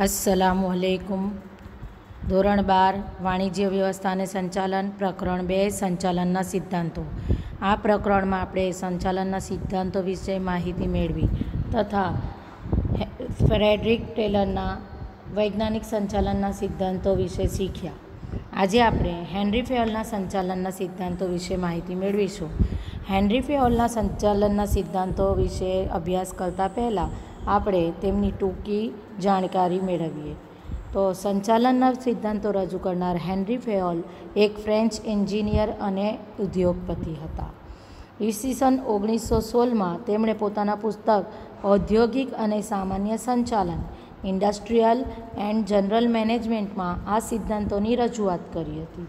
अस्सलामुअलैकुम। ધોરણ 12 વાણિજ્ય વ્યવસ્થા અને સંચાલન પ્રકરણ 2 સંચાલનના સિદ્ધાંતો। આ પ્રકરણમાં આપણે સંચાલનના સિદ્ધાંતો વિશે માહિતી મેળવી તથા ફ્રેડરિક ટેલરના વૈજ્ઞાનિક સંચાલનના સિદ્ધાંતો વિશે શીખ્યા। આજે આપણે હેનરી ફેયોલના સંચાલનના સિદ્ધાંતો વિશે માહિતી મેળવીશું। હેનરી ફેયોલના સંચાલનના સિદ્ધાંતો વિશે અભ્યાસ કરતાં પહેલાં આપણે તેમની ટૂંકી જાણકારી મેળવીએ। તો સંચાલનના સિદ્ધાંતો રજૂ કરનાર હેનરી ફેયોલ એક ફ્રેન્ચ એન્જિનિયર અને ઉદ્યોગપતિ હતા। ઈસવીસન 1916માં તેમણે પોતાના પુસ્તક ઔદ્યોગિક અને સામાન્ય સંચાલન ઇન્ડસ્ટ્રીયલ એન્ડ જનરલ મેનેજમેન્ટમાં આ સિદ્ધાંતોની રજૂઆત કરી હતી।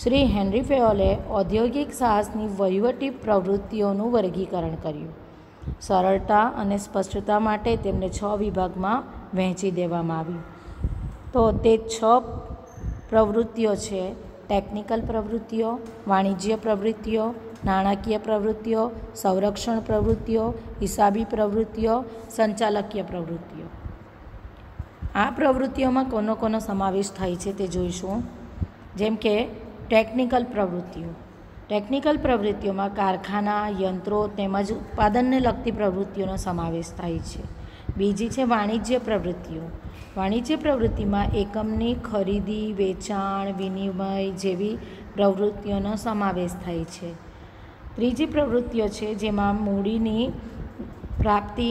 શ્રી હેનરી ફેયોલે ઔદ્યોગિક સાહસની વહીવટી પ્રવૃત્તિઓનું વર્ગીકરણ કર્યું। સરળતા અને સ્પષ્ટતા માટે તેમને 6 વિભાગમાં વહેંચી દેવામાં આવ્યું। તો તે 6 પ્રવૃત્તિઓ છે: ટેકનિકલ પ્રવૃત્તિઓ, વાણિજ્ય પ્રવૃત્તિઓ, નાણાકીય પ્રવૃત્તિઓ, સંરક્ષણ પ્રવૃત્તિઓ, હિસાબી પ્રવૃત્તિઓ, સંચાલકીય પ્રવૃત્તિઓ। આ પ્રવૃત્તિઓમાં કોનો સમાવેશ થાય છે તે જોઈશું। જેમ કે ટેકનિકલ પ્રવૃત્તિઓ। ટેકનિકલ પ્રવૃત્તિઓમાં કારખાના, યંત્રો તેમજ ઉત્પાદનને લગતી પ્રવૃત્તિઓનો સમાવેશ થાય છે। બીજી છે વાણિજ્ય પ્રવૃત્તિઓ। વાણિજ્ય પ્રવૃત્તિમાં એકમની ખરીદી, વેચાણ, વિનિમય જેવી પ્રવૃત્તિઓનો સમાવેશ થાય છે। ત્રીજી પ્રવૃત્તિઓ છે જેમાં મૂડીની પ્રાપ્તિ,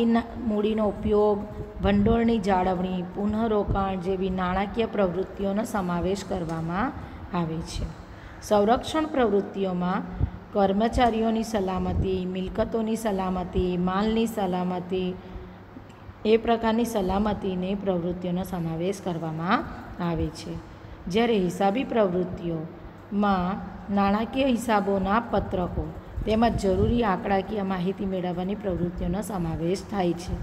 મૂડીનો ઉપયોગ, ભંડોળની જાળવણી, પુનઃરોકાણ જેવી નાણાકીય પ્રવૃત્તિઓનો સમાવેશ કરવામાં આવે છે। સંરક્ષણ પ્રવૃત્તિઓમાં કર્મચારીઓની સલામતી, મિલકતોની સલામતી, માલની સલામતી એ પ્રકારની સલામતીની પ્રવૃત્તિઓનો સમાવેશ કરવામાં આવે છે। જ્યારે હિસાબી પ્રવૃત્તિઓમાં નાણાકીય હિસાબોના પત્રકો તેમજ જરૂરી આંકડાકીય માહિતી મેળવવાની પ્રવૃત્તિઓનો સમાવેશ થાય છે।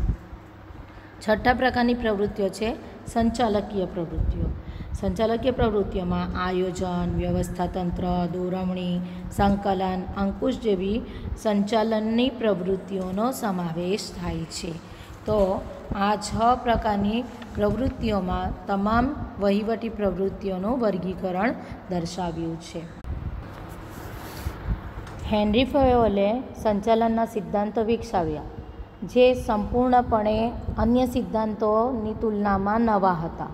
છઠ્ઠા પ્રકારની પ્રવૃત્તિઓ છે સંચાલકીય પ્રવૃત્તિઓ। સંચાલકીય પ્રવૃત્તિઓમાં આયોજન, વ્યવસ્થાતંત્ર, દોરવણી, સંકલન, અંકુશ જેવી સંચાલનની પ્રવૃત્તિઓનો સમાવેશ થાય છે। તો આ 6 પ્રકારની પ્રવૃત્તિઓમાં તમામ વહીવટી પ્રવૃત્તિઓનું વર્ગીકરણ દર્શાવ્યું છે। હેનરી ફેયોલે સંચાલનના સિદ્ધાંતો વિકસાવ્યા જે સંપૂર્ણપણે અન્ય સિદ્ધાંતોની તુલનામાં નવા હતા।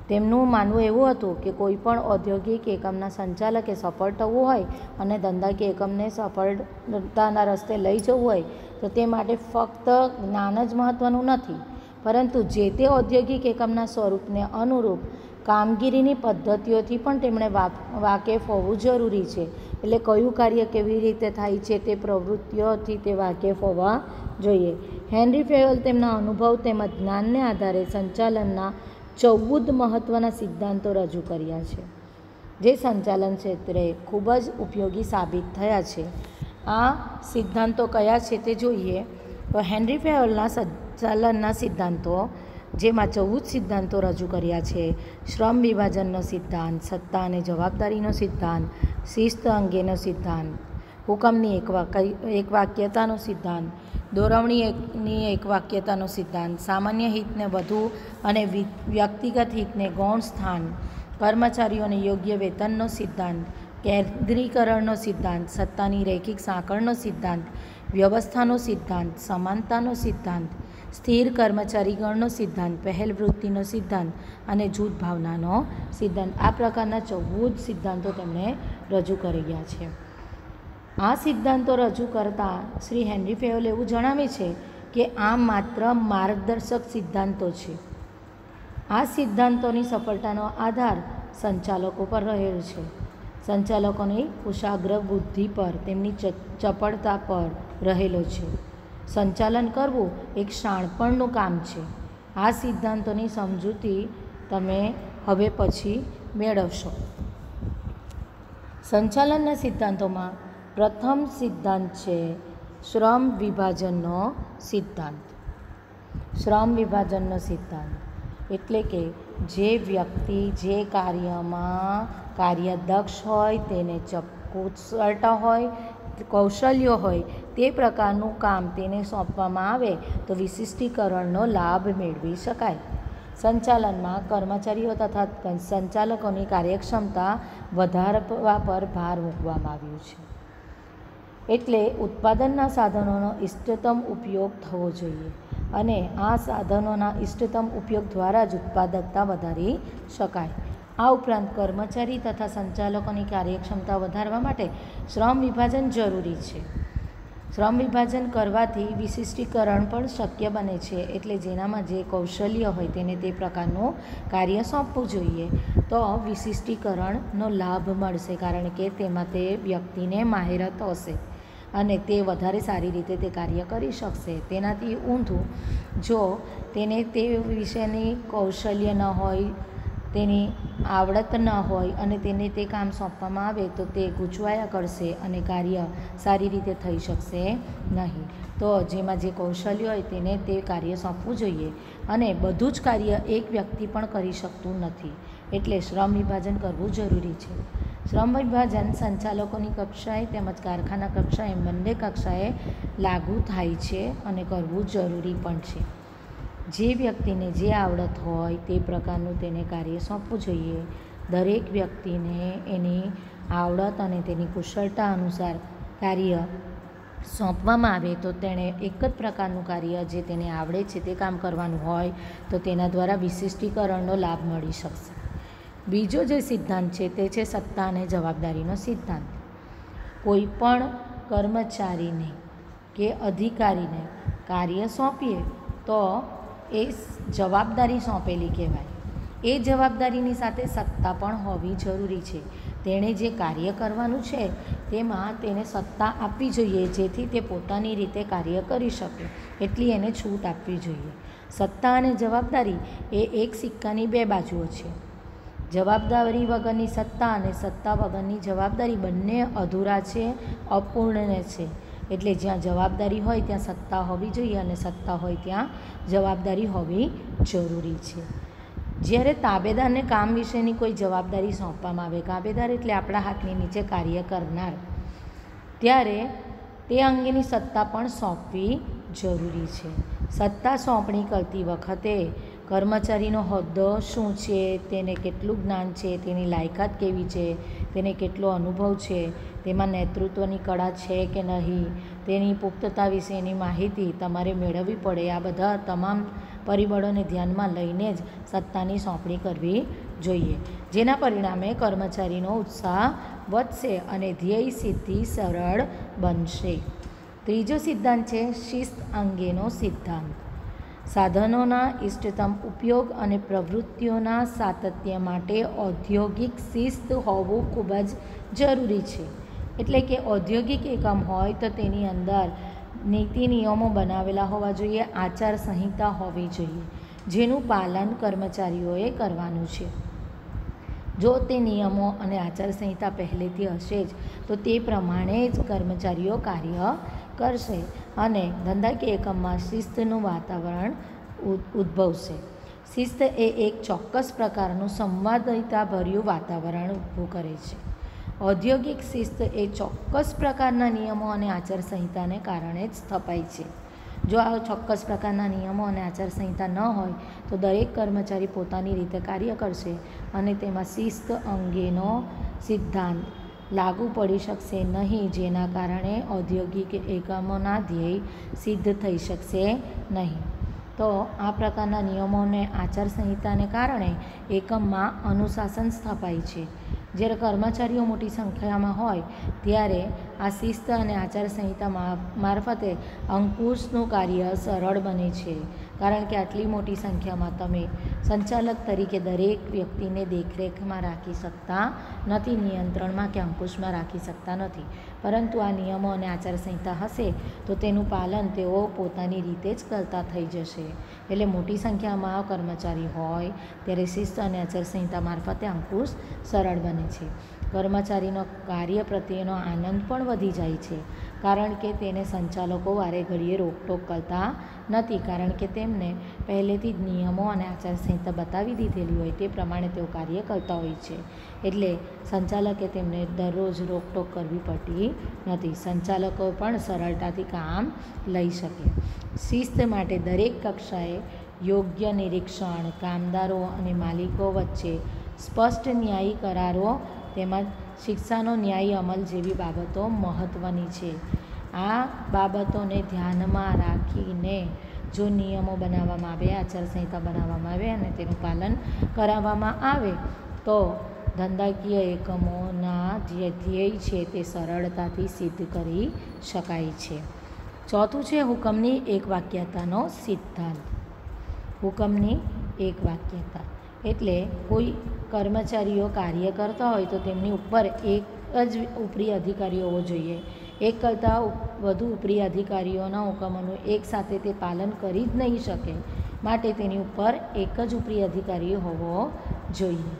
તેમનું માનવું એવું હતું કે કોઈપણ ઔદ્યોગિક એકમના સંચાલકે સફળ થવું હોય અને ધંધાકીય એકમને સફળતાના રસ્તે લઈ જવું હોય તો તે માટે ફક્ત જ્ઞાન જ મહત્ત્વનું નથી, પરંતુ જે તે ઔદ્યોગિક એકમના સ્વરૂપને અનુરૂપ કામગીરીની પદ્ધતિઓથી પણ તેમણે વાકેફ હોવું જરૂરી છે। એટલે કયું કાર્ય કેવી રીતે થાય છે તે પ્રવૃત્તિઓથી તે વાકેફ હોવા જોઈએ। હેનરી ફેયોલ તેમના અનુભવ તેમજ જ્ઞાનને આધારે સંચાલનના 14 મહત્ત્વના સિદ્ધાંતો રજૂ કર્યા છે જે સંચાલન ક્ષેત્રે ખૂબ જ ઉપયોગી સાબિત થયા છે। આ સિદ્ધાંતો કયા છે તે જોઈએ તો હેનરી ફેયોલના સંચાલનના સિદ્ધાંતો જેમાં 14 સિદ્ધાંતો રજૂ કર્યા છે: શ્રમ વિભાજનનો સિદ્ધાંત, સત્તા અને જવાબદારીનો સિદ્ધાંત, શિસ્ત અંગેનો સિદ્ધાંત, હુકમની એકવાક્યતાનો સિદ્ધાંત, દોરવણીની એકવાક્યતાનો સિદ્ધાંત, સામાન્ય હિતને વધુ અને વ્યક્તિગત હિતને ગૌણ સ્થાન, કર્મચારીઓને યોગ્ય વેતનનો સિદ્ધાંત, કેન્દ્રીકરણનો સિદ્ધાંત, સત્તાની રૈખિક સાંકળનો સિદ્ધાંત, વ્યવસ્થાનો સિદ્ધાંત, સમાનતાનો સિદ્ધાંત, સ્થિર કર્મચારીગણનો સિદ્ધાંત, પહેલ વૃત્તિનો સિદ્ધાંત અને જૂથ ભાવનાનો સિદ્ધાંત। આ પ્રકારના 14 સિદ્ધાંતો તેમણે રજૂ કર્યા છે। આ સિદ્ધાંતો રજૂ કરતા શ્રી હેનરી ફેયોલ એવું જણાવે છે કે આ માત્ર માર્ગદર્શક સિદ્ધાંતો છે। આ સિદ્ધાંતોની સફળતાનો આધાર સંચાલકો પર રહેલો છે। સંચાલકોની કુશાગ્ર બુદ્ધિ પર, તેમની ચપળતા પર રહેલો છે। સંચાલન કરવું એક શાણપણનું કામ છે। આ સિદ્ધાંતોની સમજૂતી તમે હવે પછી મેળવશો। સંચાલનના સિદ્ધાંતોમાં પ્રથમ સિદ્ધાંત છે શ્રમ વિભાજનનો સિદ્ધાંત। શ્રમ વિભાજનનો સિદ્ધાંત એટલે કે જે વ્યક્તિ જે કાર્યમાં કાર્યદક્ષ હોય, તેને કુશળતા હોય, કૌશલ્યો હોય તે પ્રકારનું કામ તેને સોંપવામાં આવે તો વિશિષ્ટીકરણનો લાભ મેળવી શકાય। સંચાલનમાં કર્મચારીઓ તથા સંચાલકોની કાર્યક્ષમતા વધારવા પર ભાર મૂકવામાં આવ્યો છે. એટલે ઉત્પાદનના સાધનોનો ઇષ્ટતમ ઉપયોગ થવો જોઈએ અને આ સાધનોના ઇષ્ટતમ ઉપયોગ દ્વારા જ ઉત્પાદકતા વધારી શકાય. આ ઉપરાંત કર્મચારી તથા સંચાલકોની કાર્યક્ષમતા વધારવા માટે શ્રમ વિભાજન જરૂરી છે. શ્રમ વિભાજન કરવાથી વિશિષ્ટીકરણ પણ શક્ય બને છે. એટલે જેનામાં જે કૌશલ્ય હોય તેને તે પ્રકારનું કાર્ય સોંપવું જોઈએ તો વિશિષ્ટીકરણનો લાભ મળશે, કારણ કે તેમાં તે વ્યક્તિને માહિરત હશે અને તે વધારે સારી રીતે તે કાર્ય કરી શકશે. તેનાથી ઊંધું જો તેને તે વિશેની કૌશલ્ય ન હોય, તેની આવડત ન હોય અને તેને તે કામ સોંપવામાં આવે તો તે ગૂંચવાયા કરશે અને કાર્ય સારી રીતે થઈ શકશે નહીં. તો જેમાં જે કૌશલ્ય હોય તેને તે કાર્ય સોંપવું જોઈએ અને બધું જ કાર્ય એક વ્યક્તિ પણ કરી શકતું નથી. એટલે શ્રમ વિભાજન કરવું જરૂરી છે. શ્રમ વિભાજન સંચાલકોની કક્ષાએ તેમજ કારખાના કક્ષાએ બંને કક્ષાએ લાગુ થાય છે અને કરવું જરૂરી પણ છે. જે વ્યક્તિને જે આવડત હોય તે પ્રકારનું તેને કાર્ય સોંપવું જોઈએ. દરેક વ્યક્તિને એની આવડત અને તેની કુશળતા અનુસાર કાર્ય સોંપવામાં આવે તો તેણે એક જ પ્રકારનું કાર્ય જે તેને આવડે છે તે કામ કરવાનું હોય તો તેના દ્વારા વિશિષ્ટીકરણનો લાભ મળી શકશે. બીજો જે સિદ્ધાંત છે તે છે સત્તા અને જવાબદારીનો સિદ્ધાંત. કોઈ પણ કર્મચારીને કે અધિકારીને કાર્ય સોંપીએ તો એ જવાબદારી સોંપેલી કહેવાય. એ જવાબદારીની સાથે સત્તા પણ હોવી જરૂરી છે. તેણે જે કાર્ય કરવાનું છે તેમાં તેને સત્તા આપવી જોઈએ જેથી તે પોતાની રીતે કાર્ય કરી શકે, એટલી એને છૂટ આપવી જોઈએ. સત્તા અને જવાબદારી એ એક સિક્કાની બે બાજુઓ છે. જવાબદારી વગરની સત્તા અને સત્તા વગરની જવાબદારી બંને અધૂરા છે, અપૂર્ણ છે. એટલે જ્યાં જવાબદારી હોય ત્યાં સત્તા હોવી જોઈએ અને સત્તા હોય ત્યાં જવાબદારી હોવી જરૂરી છે. જ્યારે તાબેદારને કામ વિશેની કોઈ જવાબદારી સોંપવામાં આવે, તાબેદાર એટલે આપણા હાથની નીચે કાર્ય કરનાર, ત્યારે તે અંગેની સત્તા પણ સોંપવી જરૂરી છે. સત્તા સોંપણી કરતી વખતે કર્મચારીનો હોદ્દો શું છે, તેને કેટલું જ્ઞાન છે, તેની લાયકાત કેવી છે, તેને કેટલો અનુભવ છે, તેમાં નેતૃત્વની કળા છે કે નહીં, તેની પુખ્તતા વિશેની માહિતી તમારે મેળવવી પડે. આ બધા તમામ પરિબળોને ધ્યાનમાં લઈને જ સત્તાની સોંપણી કરવી જોઈએ, જેના પરિણામે કર્મચારીનો ઉત્સાહ વધશે અને ધ્યેય સિદ્ધિ સરળ બનશે. ત્રીજો સિદ્ધાંત છે શિસ્ત અંગેનો સિદ્ધાંત. સાધનોના ઇષ્ટતમ ઉપયોગ અને પ્રવૃત્તિઓના સાતત્ય માટે ઔદ્યોગિક શિસ્ત હોવું ખૂબ જ જરૂરી છે. એટલે કે ઔદ્યોગિક એકમ હોય તો તેની અંદર નીતિ નિયમો બનાવેલા હોવા જોઈએ, આચાર સંહિતા હોવી જોઈએ, જેનું પાલન કર્મચારીઓએ કરવાનું છે. જો તે નિયમો અને આચાર સંહિતા પહેલેથી હશે જ તો તે પ્રમાણે જ કર્મચારીઓ કાર્ય કરશે અને ધંધાકીય એકમમાં શિસ્તનું વાતાવરણ ઉદ્ભવશે. શિસ્ત એ એક ચોક્કસ પ્રકારનું સંવાદિતાભર્યું વાતાવરણ ઊભું કરે છે. ઔદ્યોગિક શિસ્ત એ ચોક્કસ પ્રકારના નિયમો અને આચાર સંહિતાને કારણે જ સ્થપાય છે. જો આ ચોક્કસ પ્રકારના નિયમો અને આચાર સંહિતા ન હોય તો દરેક કર્મચારી પોતાની રીતે કાર્ય કરશે અને તેમાં શિસ્ત અંગેનો સિદ્ધાંત લાગુ પડી શકશે નહીં, જેના કારણે ઔદ્યોગિક એકમોના ધ્યેય સિદ્ધ થઈ શકશે નહીં. તો આ પ્રકારના નિયમો અને આચાર સંહિતાને કારણે એકમમાં અનુશાસન સ્થપાય છે. જ્યારે કર્મચારીઓ મોટી સંખ્યામાં હોય ત્યારે આ શિસ્ત અને આચાર સંહિતા મારફતે અંકુશનું કાર્ય સરળ બને છે, કારણ કે આટલી મોટી સંખ્યામાં તમે સંચાલક તરીકે દરેક વ્યક્તિને દેખરેખમાં રાખી શકતા નથી, નિયંત્રણમાં કે અંકુશમાં રાખી શકતા નથી. પરંતુ આ નિયમો અને આચાર સંહિતા હશે તો તેનું પાલન તેઓ પોતાની રીતે જ કરતા થઈ જશે. એટલે મોટી સંખ્યામાં કર્મચારી હોય ત્યારે શિસ્ત અને આચાર સંહિતા મારફતે અંકુશ સરળ બને છે. કર્મચારીનો કાર્ય પ્રત્યેનો આનંદ પણ વધી જાય છે, કારણ કે તેને સંચાલકો વારે ઘડીએ રોકટોક કરતા નથી, કારણ કે તેમને પહેલેથી જ નિયમો અને આચાર સંહિતા બતાવી દીધેલી હોય તે પ્રમાણે તેઓ કાર્ય કરતા હોય છે. એટલે સંચાલકે તેમને દરરોજ રોકટોક કરવી પડતી નથી. સંચાલકો પણ સરળતાથી કામ લઈ શકે. શિસ્ત માટે દરેક કક્ષાએ યોગ્ય નિરીક્ષણ, કામદારો અને માલિકો વચ્ચે સ્પષ્ટ ન્યાયી કરારો તેમજ શિક્ષાનો ન્યાયી અમલ જેવી બાબતો મહત્ત્વની છે. આ બાબતોને ધ્યાનમાં રાખીને જો નિયમો બનાવવામાં આવે, આચારસંહિતા બનાવવામાં આવે અને તેનું પાલન કરાવવામાં આવે તો ધંધાકીય એકમોના જે ધ્યેય છે તે સરળતાથી સિદ્ધ કરી શકાય છે. ચોથું છે હુકમની એકવાક્યતાનો સિદ્ધાંત. હુકમની એકવાક્યતા એટલે કોઈ કર્મચારીઓ કાર્ય કરતા હોય તો તેમની ઉપર એક જ ઉપરી અધિકારી હોવો જોઈએ. એક કરતાં વધુ ઉપરી અધિકારીઓના હુકમોનું એકસાથે તે પાલન કરી જ નહીં શકે, માટે તેની ઉપર એક જ ઉપરી અધિકારી હોવો જોઈએ.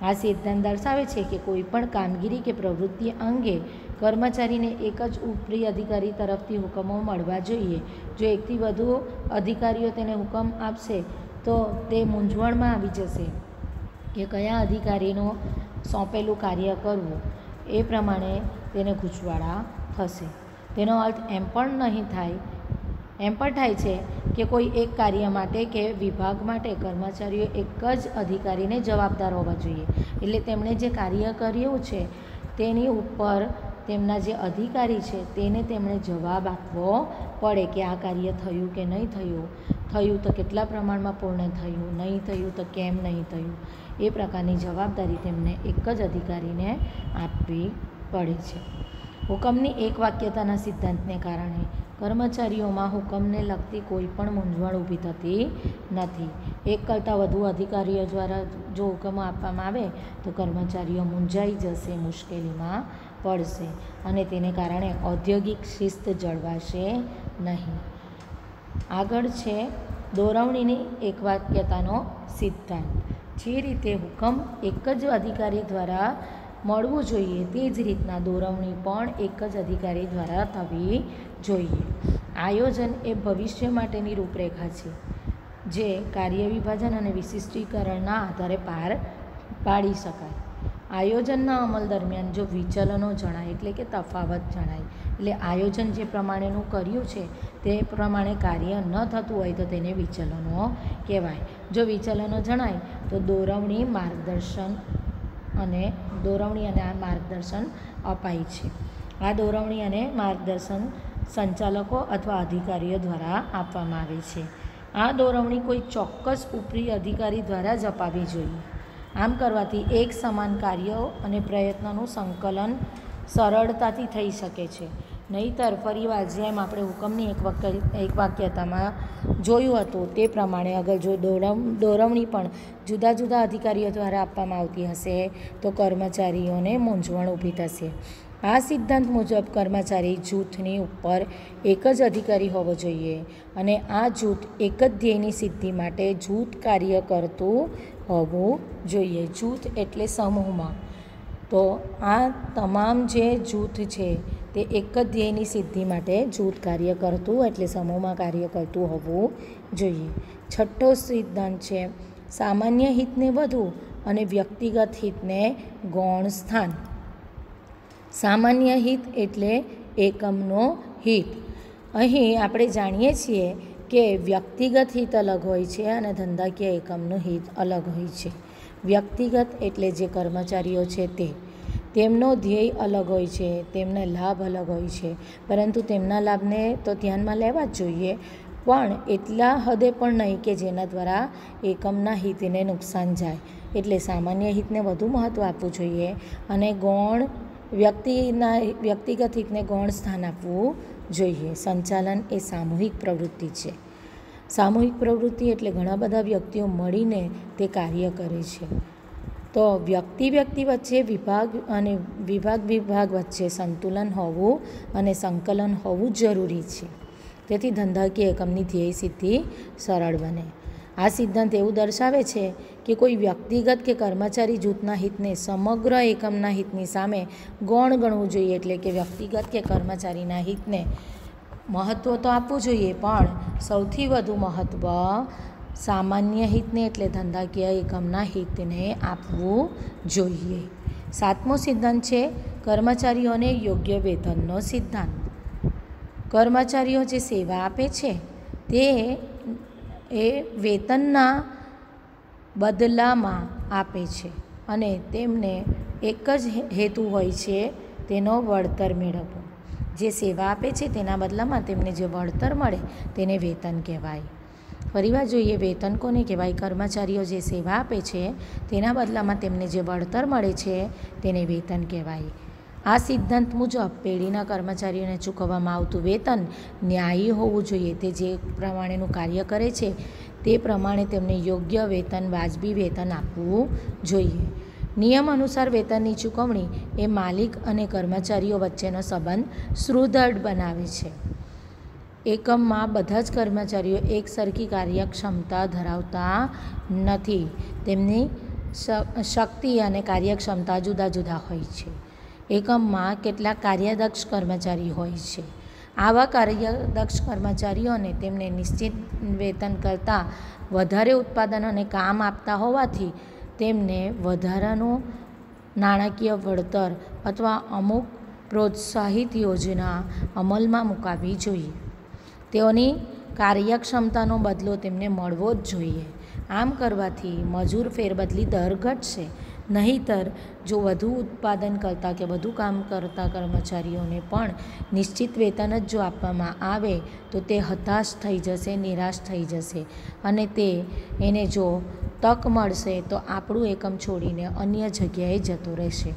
આ સિદ્ધાંત દર્શાવે છે કે કોઈ પણ કામગીરી કે પ્રવૃત્તિ અંગે કર્મચારીને એક જ ઉપરી અધિકારી તરફથી હુકમો મળવા જોઈએ. જો એકથી વધુ અધિકારીઓ તેને હુકમ આપશે તો તે મૂંઝવણમાં આવી જશે કે કયા અધિકારીનું સોંપેલું કાર્ય કરવું, એ પ્રમાણે તેને ગૂંચવાડા થશે. તેનો અર્થ એમ પણ થાય છે કે કોઈ એક કાર્ય માટે કે વિભાગ માટે કર્મચારીઓ એક જ અધિકારીને જવાબદાર હોવા જોઈએ. એટલે તેમણે જે કાર્ય કર્યું છે તેની ઉપર તેમના જે અધિકારી છે તેને તેમણે જવાબ આપવો પડે કે આ કાર્ય થયું કે નહીં થયું, થયું તો કેટલા પ્રમાણમાં પૂર્ણ થયું, નહીં થયું તો કેમ નહીં થયું, એ પ્રકારની જવાબદારી તેમને એક જ અધિકારીને આપવી પડે છે. હુકમની એકવાક્યતાના સિદ્ધાંતને કારણે કર્મચારીઓમાં હુકમને લગતી કોઈ પણ મૂંઝવણ ઊભી થતી નથી. એક કરતાં વધુ અધિકારીઓ દ્વારા જો હુકમો આપવામાં આવે તો કર્મચારીઓ મૂંઝાઈ જશે, મુશ્કેલીમાં પડશે અને તેને કારણે ઔદ્યોગિક શિસ્ત જળવાશે નહીં. આગળ છે દોરવણીની એકવાક્યતાનો સિદ્ધાંત. જે રીતે હુકમ એક જ અધિકારી દ્વારા મળવું જોઈએ તે જ રીતના દોરવણી પણ એક જ અધિકારી દ્વારા થવી જોઈએ. આયોજન એ ભવિષ્ય માટેની રૂપરેખા છે જે કાર્ય વિભાજન અને વિશિષ્ટીકરણના આધારે પાર પાડી શકાય. આયોજનના અમલ દરમિયાન જો વિચલનો જણાય એટલે કે તફાવત જણાય, એટલે આયોજન જે પ્રમાણેનું કર્યું છે તે પ્રમાણે કાર્ય ન થતું હોય તો તેને વિચલનો કહેવાય. જો વિચલનો જણાય તો દોરવણી અને આ માર્ગદર્શન અપાય છે. આ દોરવણી અને માર્ગદર્શન સંચાલકો અથવા અધિકારીઓ દ્વારા આપવામાં આવે છે. આ દોરવણી કોઈ ચોક્કસ ઉપરી અધિકારી દ્વારા જ અપાવી જોઈએ. આમ કરવાથી એક સમાન કાર્યો અને પ્રયત્નોનું સંકલન સરળતાથી થઈ શકે છે. નહીંતર ફરીવાર જેમ આપણે હુકમની એકવાક્યતામાં જોયું હતું તે પ્રમાણે અગર જો દોરવણી પણ જુદા જુદા અધિકારીઓ દ્વારા આપવામાં આવતી હશે તો કર્મચારીઓને મૂંઝવણ ઊભી થશે. આ સિદ્ધાંત મુજબ કર્મચારી જૂથની ઉપર એક જ અધિકારી હોવો જોઈએ અને આ જૂથ એક જ ધ્યેયની સિદ્ધિ માટે જૂથ કાર્ય કરતું હોવું જોઈએ. જૂથ એટલે સમૂહમાં. તો આ તમામ જે જૂથ છે તે એક જ ધ્યેયની સિદ્ધિ માટે જૂથ કાર્ય કરતું એટલે સમૂહમાં કાર્ય કરતું હોવું જોઈએ. છઠ્ઠો સિદ્ધાંત છે સામાન્ય હિતને વધુ અને વ્યક્તિગત હિતને ગૌણ સ્થાન. સામાન્ય હિત એટલે એકમનો હિત. અહીં આપણે જાણીએ છીએ કે વ્યક્તિગત હિત અલગ હોય છે અને ધંધાકીય એકમનું હિત અલગ હોય છે. વ્યક્તિગત એટલે જે કર્મચારીઓ છે તેમનો ધ્યેય અલગ હોય છે, તેમના લાભ અલગ હોય છે, પરંતુ તેમના લાભને તો ધ્યાનમાં લેવા જ જોઈએ, પણ એટલા હદે પણ નહીં કે જેના દ્વારા એકમના હિતને નુકસાન જાય. એટલે સામાન્ય હિતને વધુ મહત્ત્વ આપવું જોઈએ અને વ્યક્તિગત હિતને ગૌણ સ્થાન આપવું જોઈએ. સંચાલન એ સામૂહિક પ્રવૃત્તિ છે. સામૂહિક પ્રવૃત્તિ એટલે ઘણા બધા વ્યક્તિઓ મળીને તે કાર્ય કરે છે. તો વ્યક્તિ વચ્ચે વિભાગ વચ્ચે સંતુલન હોવું અને સંકલન હોવું જરૂરી છે. તેથી ધંધાકીય એકમની ધ્યેય સિદ્ધિ સરળ બને. આ સિદ્ધાંત એવું દર્શાવે છે કે કોઈ વ્યક્તિગત કે કર્મચારી જૂથના હિતને સમગ્ર એકમના હિતની સામે ગૌણ ગણવું જોઈએ. એટલે કે વ્યક્તિગત કે કર્મચારીના હિતને મહત્ત્વ તો આપવું જોઈએ, પણ સૌથી વધુ મહત્ત્વ સામાન્ય હિતને એટલે ધંધાકીય એકમના હિતને આપવું જોઈએ. સાતમો સિદ્ધાંત છે કર્મચારીઓને યોગ્ય વેતનનો સિદ્ધાંત. કર્મચારીઓ જે સેવા આપે છે તે એ વેતનના બદલામાં આપે છે અને તેમને એક જ હેતુ હોય છે, તેનો વળતર મેળવવો. જે સેવા આપે છે તેના બદલામાં તેમને જે વળતર મળે તેને વેતન કહેવાય. ફરીવાર જોઈએ, વેતન કોને કહેવાય? કર્મચારીઓ જે સેવા આપે છે તેના બદલામાં તેમને જે વળતર મળે છે તેને વેતન કહેવાય. આ સિદ્ધાંત મુજબ પેઢીના કર્મચારીઓને ચૂકવવામાં આવતું વેતન ન્યાયી હોવું જોઈએ. તે જે પ્રમાણેનું કાર્ય કરે છે તે પ્રમાણે તેમને યોગ્ય વેતન, વાજબી વેતન આપવું જોઈએ. નિયમ અનુસાર વેતનની ચૂકવણી એ માલિક અને કર્મચારીઓ વચ્ચેનો સંબંધ સુદૃઢ બનાવે છે. એકમમાં બધા જ કર્મચારીઓ એક સરખી કાર્યક્ષમતા ધરાવતા નથી. તેમની શક્તિ અને કાર્યક્ષમતા જુદા જુદા હોય છે. એકમમાં કેટલાક કાર્યદક્ષ કર્મચારી હોય છે. આવા કાર્યદક્ષ કર્મચારીઓને તેમને નિશ્ચિત વેતન કરતાં વધારે ઉત્પાદન અને કામ આપતા હોવાથી તેમને વધારાનું નાણાકીય વળતર અથવા અમુક પ્રોત્સાહિત યોજના અમલમાં મૂકવી જોઈએ. તેઓની કાર્યક્ષમતાનો બદલો તેમને મળવો જ જોઈએ. આમ કરવાથી મજૂર ફેરબદલી દર ઘટશે. નહીંતર જો વધુ ઉત્પાદન કરતા કે વધુ કામ કરતા કર્મચારીઓને પણ નિશ્ચિત વેતન જ જો આપવામાં આવે તો તે હતાશ થઈ જશે, નિરાશ થઈ જશે અને એને જો તક મળશે તો આપણું એકમ છોડીને અન્ય જગ્યાએ જતો રહેશે.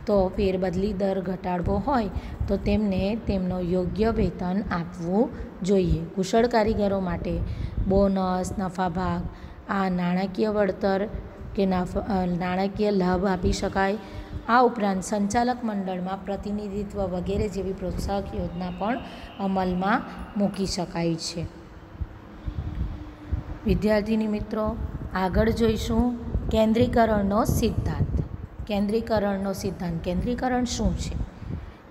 તો ફેરબદલી દર ઘટાડવો હોય તો તેમને તેમનો યોગ્ય વેતન આપવું જોઈએ. કુશળ કારીગરો માટે બોનસ, નફાભાગ, આ નાણાકીય વળતર કે નાણાકીય લાભ આપી શકાય. આ ઉપરાંત સંચાલક મંડળમાં પ્રતિનિધિત્વ વગેરે જેવી પ્રોત્સાહક યોજના પણ અમલમાં મૂકી શકાય છે. વિદ્યાર્થીની મિત્રો, આગળ જોઈશું કેન્દ્રીકરણનો સિદ્ધાંત. કેન્દ્રીકરણ શું છે?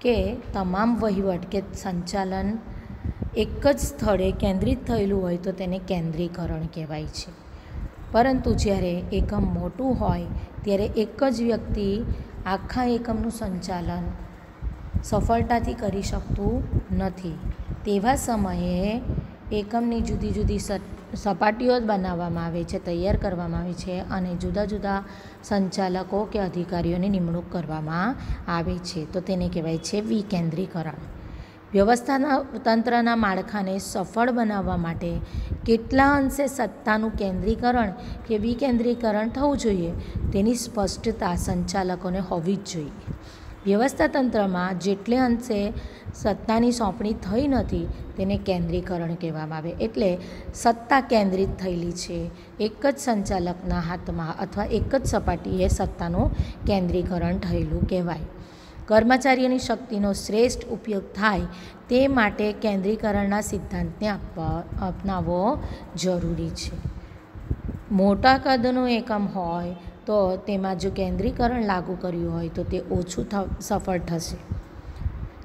કે તમામ વહીવટ કે સંચાલન એક જ સ્થળે કેન્દ્રિત થયેલું હોય તો તેને કેન્દ્રીકરણ કહેવાય છે. પરંતુ જ્યારે એકમ મોટું હોય ત્યારે એક જ વ્યક્તિ આખા એકમનું સંચાલન સફળતાથી કરી શકતું નથી. તેવા સમયે એકમની જુદી જુદી સપાટીઓ બનાવવામાં આવે છે, તૈયાર કરવામાં આવે છે અને જુદા જુદા સંચાલકો કે અધિકારીઓની નિમણૂક કરવામાં આવે છે. તો તેને કહેવાય છે વિકેન્દ્રીકરણ. વ્યવસ્થાના તંત્રના માળખાને સફળ બનાવવા માટે કેટલા અંશે સત્તાનું કેન્દ્રીકરણ કે વિકેન્દ્રીકરણ થવું જોઈએ તેની સ્પષ્ટતા સંચાલકોને હોવી જ જોઈએ. વ્યવસ્થા તંત્રમાં જેટલે અંશે સત્તાની સોંપણી થઈ નથી તેને કેન્દ્રીકરણ કહેવામાં આવે. એટલે સત્તા કેન્દ્રિત થયેલી છે એક જ સંચાલકના હાથમાં અથવા એક જ સપાટીએ સત્તાનું કેન્દ્રીકરણ થયેલું કહેવાય. કર્મચારીઓની શક્તિનો શ્રેષ્ઠ ઉપયોગ થાય તે માટે કેન્દ્રીકરણના સિદ્ધાંતને અપનાવવો જરૂરી છે. મોટા કદનું એકમ હોય તો તેમાં જો કેન્દ્રીકરણ લાગુ કર્યું હોય તો તે ઓછું સફળ થશે.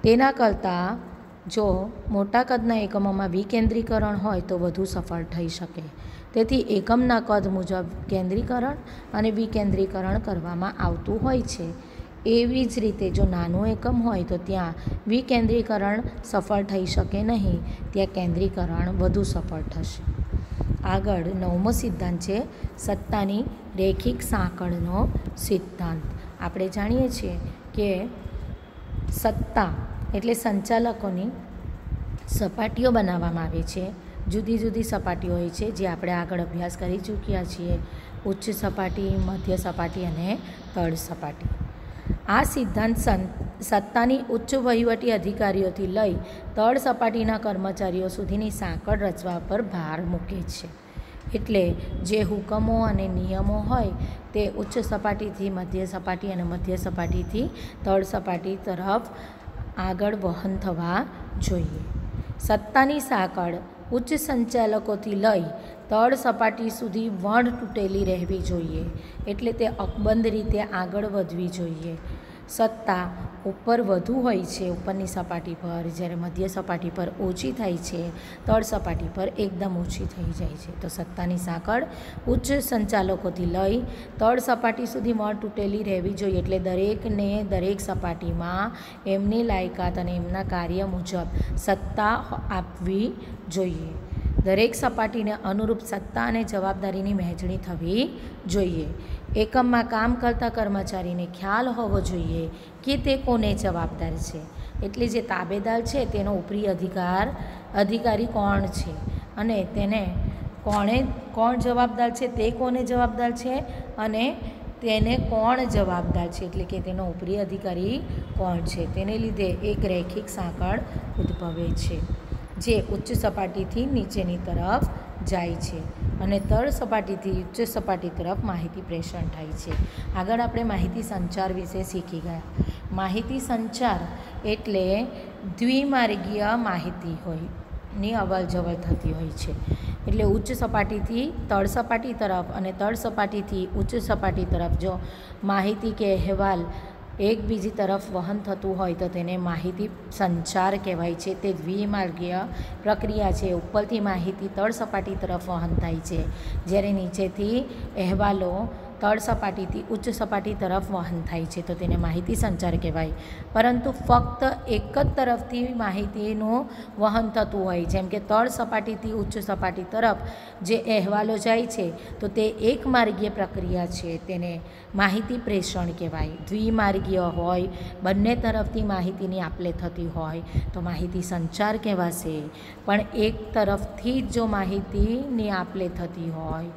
તેના કરતાં જો મોટા કદના એકમોમાં વિકેન્દ્રીકરણ હોય તો વધુ સફળ થઈ શકે. તેથી એકમના કદ મુજબ કેન્દ્રીકરણ અને વિકેન્દ્રીકરણ કરવામાં આવતું હોય છે. એવી જ રીતે જો નાનું એકમ હોય તો ત્યાં વિકેન્દ્રીકરણ સફળ થઈ શકે નહીં, ત્યાં કેન્દ્રીકરણ વધુ સફળ થશે. આગળ 9મો સિદ્ધાંત છે સત્તાની રેખિક સાંકળનો સિદ્ધાંત. આપણે જાણીએ છીએ કે સત્તા એટલે સંચાલકોની સપાટીઓ બનાવવામાં આવે છે. જુદી જુદી સપાટીઓ હોય છે જે આપણે આગળ અભ્યાસ કરી ચૂક્યા છીએ. ઉચ્ચ સપાટી, મધ્ય સપાટી અને તળ સપાટી. આ સિદ્ધાંત સત્તાની ઉચ્ચ વહીવટી અધિકારીઓથી લઈ તળ સપાટીના કર્મચારીઓ સુધીની સાંકળ રચવા પર ભાર મૂકે છે. એટલે જે હુકમો અને નિયમો હોય તે ઉચ્ચ સપાટીથી મધ્ય સપાટી અને મધ્ય સપાટીથી તળ સપાટી તરફ આગળ વહન થવા જોઈએ. સત્તાની સાંકળ ઉચ્ચ સંચાલકોથી લઈ તળ સપાટી સુધી વણ તૂટેલી રહેવી જોઈએ. એટલે તે અકબંધ રીતે આગળ વધવી જોઈએ. સત્તા ઉપર વધુ હોય છે ઉપરની સપાટી પર, જ્યારે મધ્ય સપાટી પર ઓછી થાય છે, તળ સપાટી પર એકદમ ઓછી થઈ જાય છે. તો સત્તાની સાંકળ ઉચ્ચ સંચાલકોથી લઈ તળ સપાટી સુધી વણ તૂટેલી રહેવી જોઈએ. એટલે દરેકને દરેક સપાટીમાં એમની લાયકાત અને એમના કાર્ય મુજબ સત્તા આપવી જોઈએ. દરેક સપાટીને અનુરૂપ સત્તા અને જવાબદારીની વહેંચણી થવી જોઈએ. એકમમાં કામ કરતા કર્મચારીને ખ્યાલ હોવો જોઈએ કે તે કોને જવાબદાર છે. એટલે જે તાબેદાર છે તેનો ઉપરી અધિકારી કોણ છે અને તેને કોણ જવાબદાર છે, તે કોને જવાબદાર છે અને તેને કોણ જવાબદાર છે, એટલે કે તેનો ઉપરી અધિકારી કોણ છે. તેને લીધે એક રૈખિક સાંકળ ઉદ્ભવે છે જે ઉચ્ચ સપાટીથી નીચેની તરફ જાય છે અને તળ સપાટીથી ઉચ્ચ સપાટી તરફ માહિતી પ્રેષણ થાય છે. આગળ આપણે માહિતી સંચાર વિશે શીખી ગયા. માહિતી સંચાર એટલે દ્વિમાર્ગીય માહિતી ની અવર જવર થતી હોય છે. એટલે ઉચ્ચ સપાટીથી તળ સપાટી તરફ અને તળ સપાટીથી ઉચ્ચ સપાટી તરફ જો માહિતી કે અહેવાલ એકબીજી તરફ વહન થતું હોય તો તેને માહિતી સંચાર કહેવાય છે. તે દ્વિમાર્ગીય પ્રક્રિયા છે. ઉપરથી માહિતી તળ સપાટી તરફ વહન થાય છે, જ્યારે નીચેથી અહેવાલો તળ સપાટીથી ઉચ્ચ સપાટી તરફ વહન થાય છે, તો તેને માહિતી સંચાર કહેવાય. પરંતુ ફક્ત એક જ તરફથી માહિતીનું વહન થતું હોય, જેમ કે તળ સપાટીથી ઉચ્ચ સપાટી તરફ જે અહેવાલો જાય છે તો તે એક માર્ગીય પ્રક્રિયા છે, તેને માહિતી પ્રેષણ કહેવાય. દ્વિમાર્ગીય હોય, બંને તરફથી માહિતીની આપલે થતી હોય તો માહિતી સંચાર કહેવાશે. પણ એક તરફથી જ જો માહિતીની આપલે થતી હોય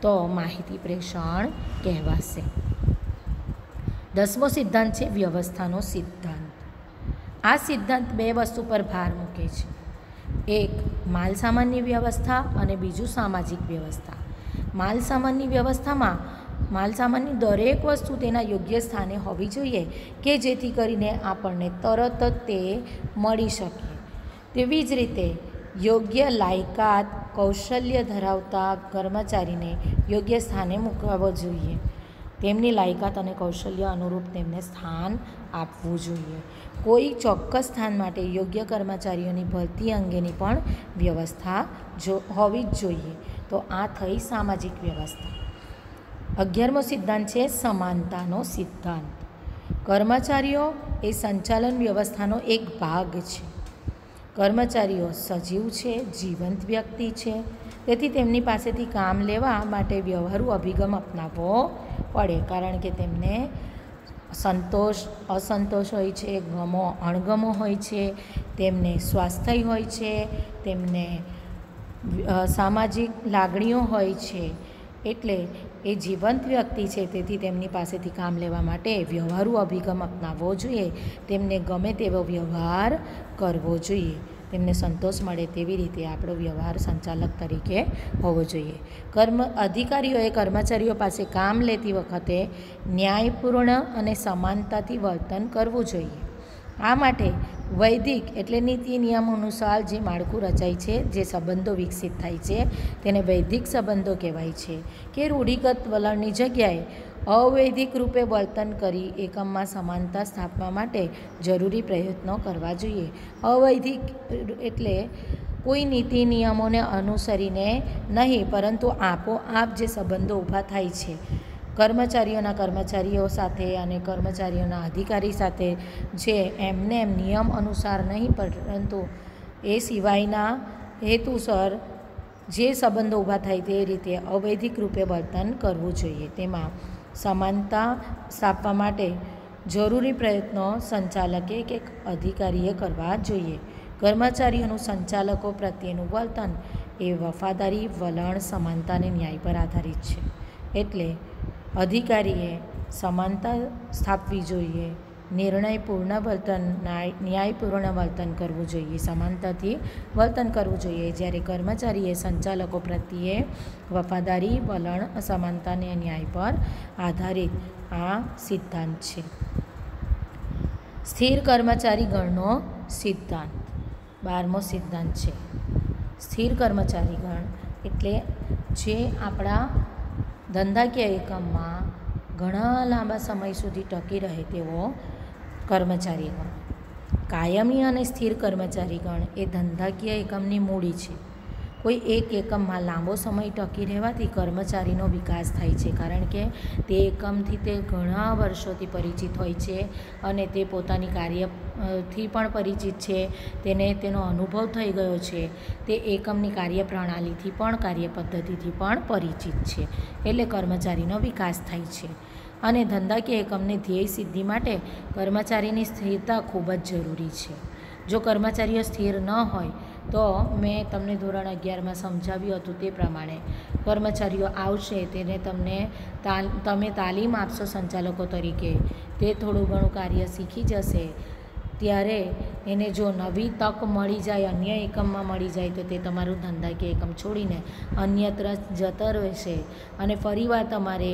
તો માહિતી પ્રેષણ કહેવાશે. 10મો સિદ્ધાંત છે વ્યવસ્થાનો સિદ્ધાંત. આ સિદ્ધાંત બે વસ્તુ પર ભાર મૂકે છે. એક માલસામાનની વ્યવસ્થા અને બીજું સામાજિક વ્યવસ્થા. માલસામાનની વ્યવસ્થામાં માલસામાનની દરેક વસ્તુ તેના યોગ્ય સ્થાને હોવી જોઈએ કે જેથી કરીને આપણને તરત જ તે મળી શકે. તેવી જ રીતે યોગ્ય લાયકાત કૌશલ્ય ધરાવતા કર્મચારીને યોગ્ય સ્થાને મૂકવો જોઈએ. તેમની લાયકાત અને કૌશલ્ય અનુરૂપ તેમને સ્થાન આપવું જોઈએ. કોઈ ચોક્કસ સ્થાન માટે યોગ્ય કર્મચારીઓની ભરતી અંગેની પણ વ્યવસ્થા હોવી જ જોઈએ. તો આ થઈ સામાજિક વ્યવસ્થા. 11મો સિદ્ધાંત છે સમાનતાનો સિદ્ધાંત. કર્મચારીઓ એ સંચાલન વ્યવસ્થાનો એક ભાગ છે. કર્મચારીઓ સજીવ છે, જીવંત વ્યક્તિ છે, તેથી તેમની પાસેથી કામ લેવા માટે વ્યવહારુ અભિગમ અપનાવવો પડે, કારણ કે તેમને સંતોષ અસંતોષ હોય છે, ગમો અણગમો હોય છે, તેમને સ્વાસ્થ્ય હોય છે, તેમને સામાજિક લાગણીઓ હોય છે. એટલે એ જીવંત વ્યક્તિ છે, તેથી તેમની પાસેથી કામ લેવા માટે વ્યવહારુ અભિગમ અપનાવવો જોઈએ. તેમને ગમે તેવો વ્યવહાર કરવો જોઈએ. તેમને સંતોષ મળે તેવી રીતે આપણો વ્યવહાર સંચાલક તરીકે હોવો જોઈએ. અધિકારીઓએ કર્મચારીઓ પાસે કામ લેતી વખતે ન્યાયપૂર્ણ અને સમાનતાથી વર્તન કરવું જોઈએ. આ માટે વૈદિક એટલે નીતિ નિયમ અનુસાર જે માળખું રચાય છે, જે સંબંધો વિકસિત થાય છે, તેને વૈદિક સંબંધો કહેવાય છે. કે રૂઢિગત વલણની જગ્યાએ અવૈધિક રૂપે વર્તન કરી એકમમાં સમાનતા સ્થાપવા માટે જરૂરી પ્રયત્નો કરવા જોઈએ. અવૈધિક એટલે કોઈ નીતિ નિયમોને અનુસરીને નહીં, પરંતુ આપોઆપ જે સંબંધો ઊભા થાય છે કર્મચારીઓ સાથે અને કર્મચારીઓના અધિકારી સાથે, જે એમને એમ નિયમ અનુસાર નહીં પરંતુ એ સિવાયના હેતુસર જે સંબંધો ઊભા થાય તે રીતે અવૈધિક રૂપે વર્તન કરવું જોઈએ. તેમાં સમાનતા સ્થાપવા માટે જરૂરી પ્રયત્નો સંચાલકે કે અધિકારીએ કરવા જોઈએ. કર્મચારીઓનું સંચાલકો પ્રત્યેનું વર્તન એ વફાદારી, વલણ, સમાનતા અને ન્યાય પર આધારિત છે. એટલે અધિકારીએ સમાનતા સ્થાપવી જોઈએ, ન્યાયપૂર્ણ વર્તન કરવું જોઈએ, સમાનતાથી વર્તન કરવું જોઈએ. જ્યારે કર્મચારીએ સંચાલકો પ્રત્યે વફાદારી, વલણ, સમાનતા અને ન્યાય પર આધારિત આ સિદ્ધાંત છે. સ્થિર કર્મચારી ગણનો સિદ્ધાંત 12મો સિદ્ધાંત છે. સ્થિર કર્મચારી ગણ એટલે જે આપણા ધંધાકીય એકમમાં ઘણા લાંબા સમય સુધી ટકી રહે તેવો કર્મચારીગણ. કાયમી અને સ્થિર કર્મચારીગણ એ ધંધાકીય એકમની મૂડી છે. કોઈ એક એકમમાં લાંબો સમય ટકી રહેવાથી કર્મચારીનો વિકાસ થાય છે, કારણ કે તે એકમથી તે ઘણા વર્ષોથી પરિચિત હોય છે અને તે પોતાની કાર્યથી પણ પરિચિત છે, તેને તેનો અનુભવ થઈ ગયો છે, તે એકમની કાર્યપ્રણાલીથી પણ કાર્યપદ્ધતિથી પણ પરિચિત છે, એટલે કર્મચારીનો વિકાસ થાય છે. અને ધંધાકીય એકમની ધ્યેય સિદ્ધિ માટે કર્મચારીની સ્થિરતા ખૂબ જ જરૂરી છે. જો કર્મચારીઓ સ્થિર ન હોય તો મેં તમને ધોરણ 11માં સમજાવ્યું હતું તે પ્રમાણે કર્મચારીઓ આવશે, તેને તમે તાલીમ આપશો સંચાલકો તરીકે, તે થોડું ઘણું કાર્ય શીખી જશે, ત્યારે એને જો નવી તક મળી જાય, અન્ય એકમમાં મળી જાય, તો તે તમારું ધંધાકીય એકમ છોડીને અન્યત્ર જતો રહેશે અને ફરીવાર તમારે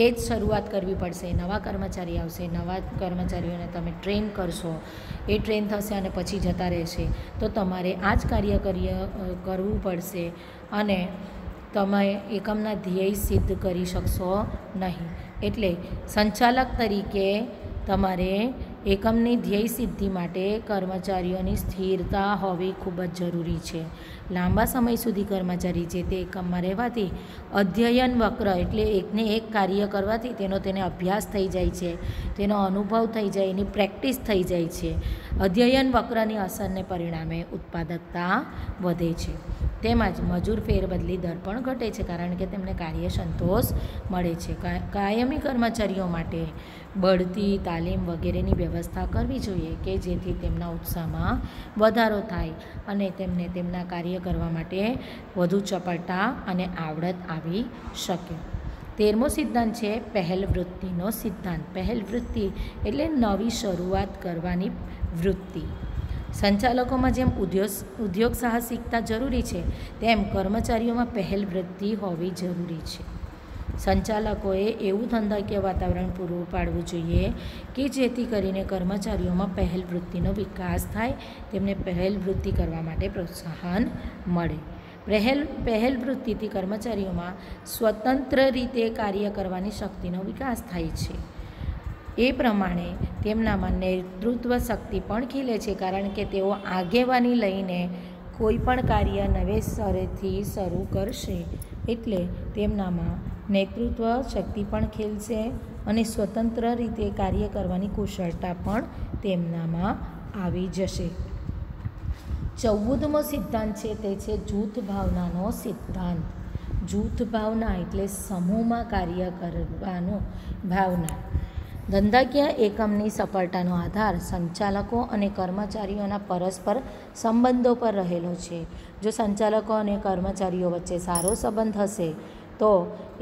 એ જ શરૂઆત કરવી પડશે. નવા કર્મચારી આવશે, નવા કર્મચારીઓને તમે ટ્રેન કરશો, એ ટ્રેન થશે અને પછી જતા રહેશે, તો તમારે આ જ કાર્ય કરવું પડશે અને તમે એકમના ધ્યેય સિદ્ધ કરી શકશો નહીં. એટલે સંચાલક તરીકે તમારે એકમની ધ્યેય સિદ્ધિ માટે કર્મચારીઓની સ્થિરતા હોવી ખૂબ જ જરૂરી છે. લાંબા સમય સુધી કર્મચારી જે તે એકમમાં રહેવાથી અધ્યયન વક્ર, એટલે એકને એક કાર્ય કરવાથી તેને અભ્યાસ થઈ જાય છે, તેનો અનુભવ થઈ જાય, એની પ્રેક્ટિસ થઈ જાય છે. અધ્યયન વક્રની અસરને પરિણામે ઉત્પાદકતા વધે છે, તેમજ મજૂર ફેરબદલી દર પણ ઘટે છે, કારણ કે તેમને કાર્ય સંતોષ મળે છે. કાયમી કર્મચારીઓ માટે બઢતી, તાલીમ વગેરેની વ્યવસ્થા કરવી જોઈએ કે જેથી તેમના ઉત્સાહમાં વધારો થાય અને તેમને તેમના કાર્ય કરવા માટે વધુ ચપળતા અને આવડત આવી શકે. 13મો સિદ્ધાંત છે પહેલ વૃત્તિનો સિદ્ધાંત. પહેલ વૃત્તિ એટલે નવી શરૂઆત કરવાની વૃત્તિ. સંચાલકોમાં જેમ ઉદ્યોગ સાહસિકતા જરૂરી છે, તેમ કર્મચારીઓમાં પહેલ વૃત્તિ હોવી જરૂરી છે. સંચાલકોએ એવું ધંધાકીય વાતાવરણ પૂરું પાડવું જોઈએ કે જેથી કરીને કર્મચારીઓમાં પહેલ વૃત્તિનો વિકાસ થાય, તેમને પહેલ વૃત્તિ કરવા માટે પ્રોત્સાહન મળે. પહેલ વૃત્તિથી કર્મચારીઓમાં સ્વતંત્ર રીતે કાર્ય કરવાની શક્તિનો વિકાસ થાય છે. એ પ્રમાણે તેમનામાં નેતૃત્વ શક્તિ પણ ખીલે છે, કારણ કે તેઓ આગેવાની લઈને કોઈ પણ કાર્ય નવેસરથી શરૂ કરશે, એટલે તેમનામાં નેતૃત્વ શક્તિ પણ ખીલશે અને સ્વતંત્ર રીતે કાર્ય કરવાની કુશળતા પણ તેમનામાં આવી જશે. 14મો સિદ્ધાંત છે તે છે જૂથ ભાવનાનો સિદ્ધાંત. જૂથ ભાવના એટલે સમૂહમાં કાર્ય કરવાનું ભાવના. ધંધાકીય એકમની સફળતાનો આધાર સંચાલકો અને કર્મચારીઓના પરસ્પર સંબંધો પર રહેલો છે. જો સંચાલકો અને કર્મચારીઓ વચ્ચે સારો સંબંધ હશે તો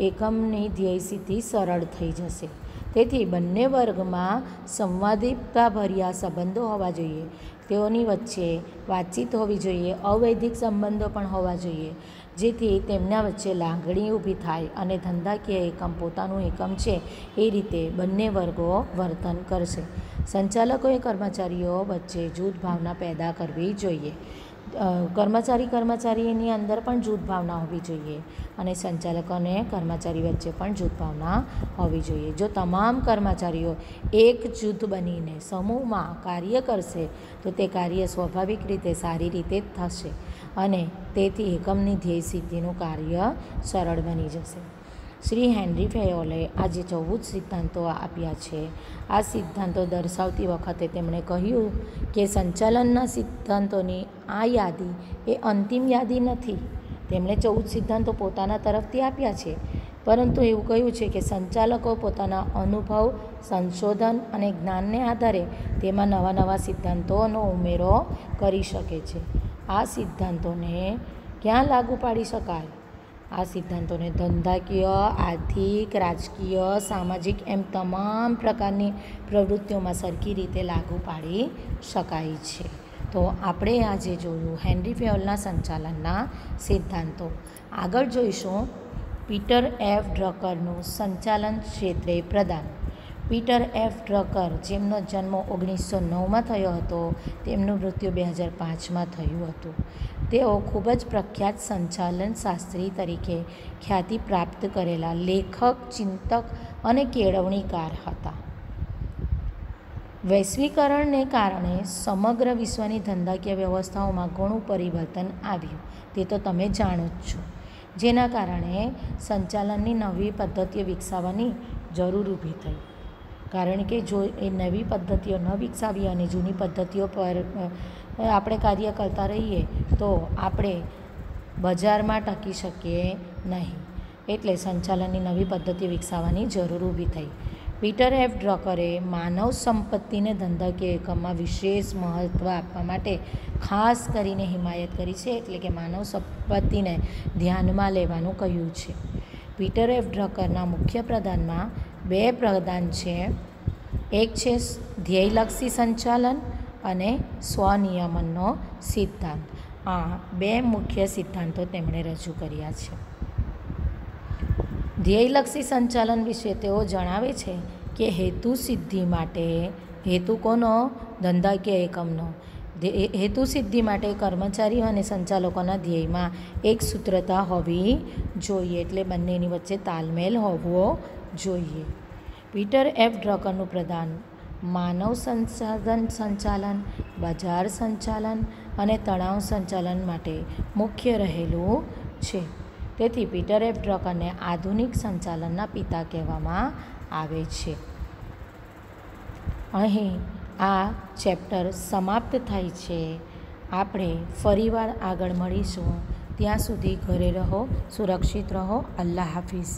એકમની ધ્યેય સિદ્ધિ સરળ થઈ જશે. તેથી બંને વર્ગમાં સંવાદિતાભર્યા સંબંધો હોવા જોઈએ, તેઓની વચ્ચે વાતચીત હોવી જોઈએ, અવૈધિક સંબંધો પણ હોવા જોઈએ, જેથી તેમના વચ્ચે લાગણી ઊભી થાય અને ધંધાકીય એકમ પોતાનું એકમ છે એ રીતે બંને વર્ગો વર્તન કરશે. સંચાલકોએ કર્મચારીઓ વચ્ચે જૂથ ભાવના પેદા કરવી જોઈએ. કર્મચારીની અંદર પણ જૂથ ભાવના હોવી જોઈએ અને સંચાલકો અને કર્મચારી વચ્ચે પણ જૂથ ભાવના હોવી જોઈએ. જો તમામ કર્મચારીઓ એક જૂથ બનીને સમૂહમાં કાર્ય કરશે તો તે કાર્ય સ્વાભાવિક રીતે સારી રીતે થશે અને તેથી એકમની ધ્યેય સિદ્ધિનું કાર્ય સરળ બની જશે. શ્રી હેનરી ફેયોલે આજે 14 સિદ્ધાંતો આપ્યા છે. આ સિદ્ધાંતો દર્શાવતી વખતે તેમણે કહ્યું કે સંચાલનના સિદ્ધાંતોની આ યાદી એ અંતિમ યાદી નથી. તેમણે 14 સિદ્ધાંતો પોતાના તરફથી આપ્યા છે, પરંતુ એવું કહ્યું છે કે સંચાલકો પોતાના અનુભવ, સંશોધન અને જ્ઞાનને આધારે તેમાં નવા નવા સિદ્ધાંતોનો ઉમેરો કરી શકે છે. આ સિદ્ધાંતોને ક્યાં લાગુ પાડી શકાય? આ સિદ્ધાંતોને ધંધાકીય, આર્થિક, રાજકીય, સામાજિક એમ તમામ પ્રકારની પ્રવૃત્તિઓમાં સરખી રીતે લાગુ પાડી શકાય છે. તો આપણે આજે જોયું હેનરી ફેયોલના સંચાલનના સિદ્ધાંતો. આગળ જોઈશું પીટર એફ ડ્રકરનું સંચાલન ક્ષેત્રે પ્રદાન. પીટર એફ ડ્રકર, જેમનો જન્મ 1909માં થયો હતો, તેમનું મૃત્યુ 2005માં થયું હતું. તેઓ ખૂબ જ પ્રખ્યાત સંચાલન શાસ્ત્રી તરીકે ખ્યાતિ પ્રાપ્ત કરેલા લેખક, ચિંતક અને કેળવણીકાર હતા. વૈશ્વિકરણને કારણે સમગ્ર વિશ્વની ધંધાકીય વ્યવસ્થાઓમાં ઘણું પરિવર્તન આવ્યું, તે તો તમે જાણો જ છો. જેના કારણે સંચાલનની નવી પદ્ધતિઓ વિકસાવવાની જરૂર ઊભી થઈ. કારણ કે જો એ નવી પદ્ધતિઓ ન વિકસાવીએ અને જૂની પદ્ધતિઓ પર આપણે કાર્ય કરતા રહીએ તો આપણે બજારમાં ટકી શકીએ નહીં. એટલે સંચાલનની નવી પદ્ધતિ વિકસાવવાની જરૂર ઊભી થઈ. પીટર એફ ડ્રકરે માનવ સંપત્તિને ધંધાકીય એકમમાં વિશેષ મહત્ત્વ આપવા માટે ખાસ કરીને હિમાયત કરી છે, એટલે કે માનવ સંપત્તિને ધ્યાનમાં લેવાનું કહ્યું છે. પીટર એફ ડ્રકરના મુખ્ય પ્રદાનમાં 2 પ્રદાન છે. એક છે ધ્યેયલક્ષી સંચાલન અને સ્વનિયમનનો સિદ્ધાંત. આ 2 મુખ્ય સિદ્ધાંતો તેમણે રજૂ કર્યા છે. ધ્યેયલક્ષી સંચાલન વિશે તેઓ જણાવે છે કે હેતુ સિદ્ધિ માટે, હેતુ કોનો? ધંધાકીય એકમનો. હેતુ સિદ્ધિ માટે કર્મચારીઓ અને સંચાલકોના ધ્યેયમાં એક સૂત્રતા હોવી જોઈએ, એટલે બંનેની વચ્ચે તાલમેલ હોવો જોઈએ. પીટર એફ ડ્રકરનું પ્રદાન માનવ સંસાધન સંચાલન, બજાર સંચાલન અને તણાવ સંચાલન માટે મુખ્ય રહેલું છે. તેથી પીટર એફ ડ્રકરને આધુનિક સંચાલનના પિતા કહેવામાં આવે છે. અહીં આ ચેપ્ટર સમાપ્ત થાય છે. આપણે ફરીવાર આગળ મળીશું. ત્યાં સુધી ઘરે રહો, સુરક્ષિત રહો. અલ્લાહ હાફિઝ.